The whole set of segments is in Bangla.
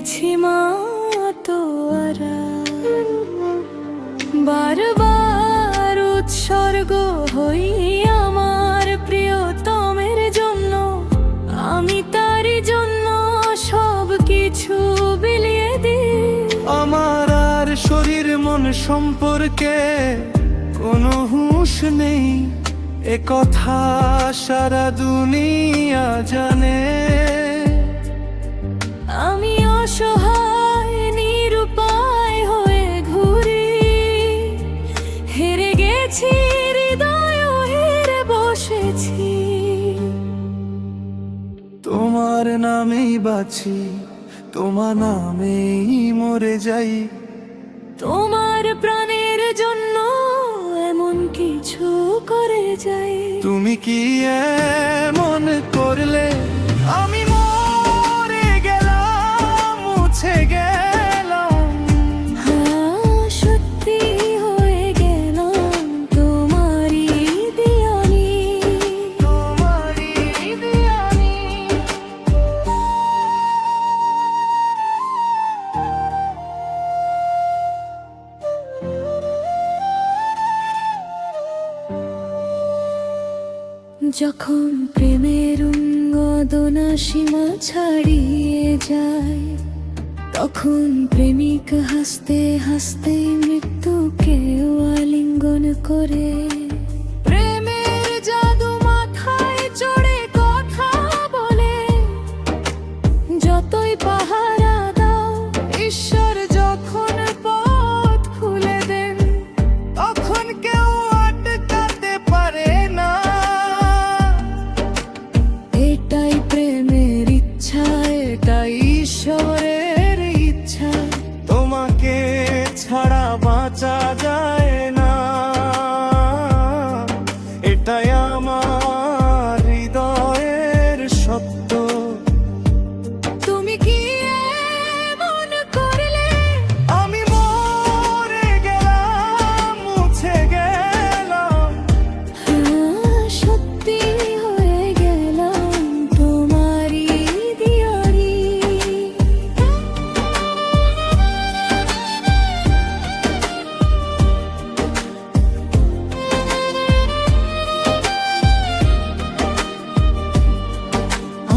গেছি মাতোয়ারা, বারবার উৎসর্গ হই আমার প্রিয়তমের জন্য। আমি তারই জন্য সব কিছু বিলিয়ে দিই। আমার আর শরীর মন সম্পর্কে কোনো হুঁশ নেই, এ কথা সারা দুনিয়া জানে। আমি অসহায় নিরুপায় হয়ে ঘুরি, হেরে গেছি হৃদয় হেরে বসেছি। তোমার নামেই বাঁচি, তোমার নামেই মরে যাই। তোমার প্রাণের জন্য এমন কিছু করে যাই। তুমি কি এমন করলে আমি মরে গেলাম, মুছে গেলাম। সত্যি হয়ে গেলাম তোমারই দিয়ানি, তোমারই দিয়ানি। যখন প্রেমের উন্মাদনা সীমা ছাড়িয়ে যায়, তখন প্রেমিক হাসতে হাসতে মৃত্যুকেও আলিঙ্গন করে। প্রেমের জাদু মাথায় চড়ে কথা বলে, যতই পাহারা দাও ঈশ্বর যখন পথ খুলে দেন, তখন কেউ আটকাতে পারে না। এটাই প্রেমের ইচ্ছা, এটাই ঈশ্বরের ইচ্ছা। তোমাকে ছাড়া বাঁচা যায় না, এটাই আমার হৃদয়ের সত্য। তুমি কি এমন করলে আমি মরে গেলাম, মুছে গেলাম। সত্যি হয়ে গেলাম তোমারই দিয়ারি।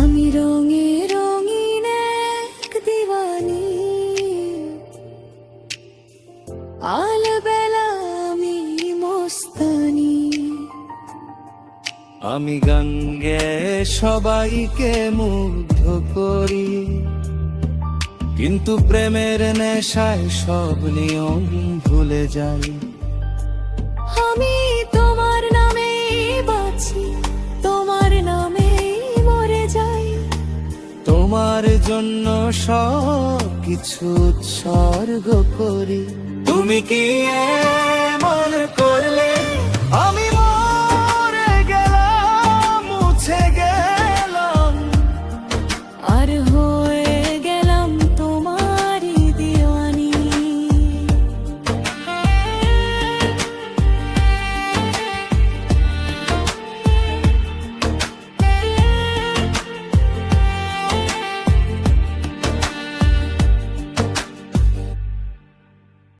আমি রঙে রঙিন এক দিওয়ানি, আলবেলা আমি মস্তানি। আমি গান গেয়ে সবাইকে মুগ্ধ করি, কিন্তু প্রেমের নেশায় সব নিয়ম ভুলে যাই। আমি তোমার নামেই বাঁচি, তোমার নামেই মরে যাই। তোমার জন্য সব কিছু উৎসর্গ করি। তুমি কি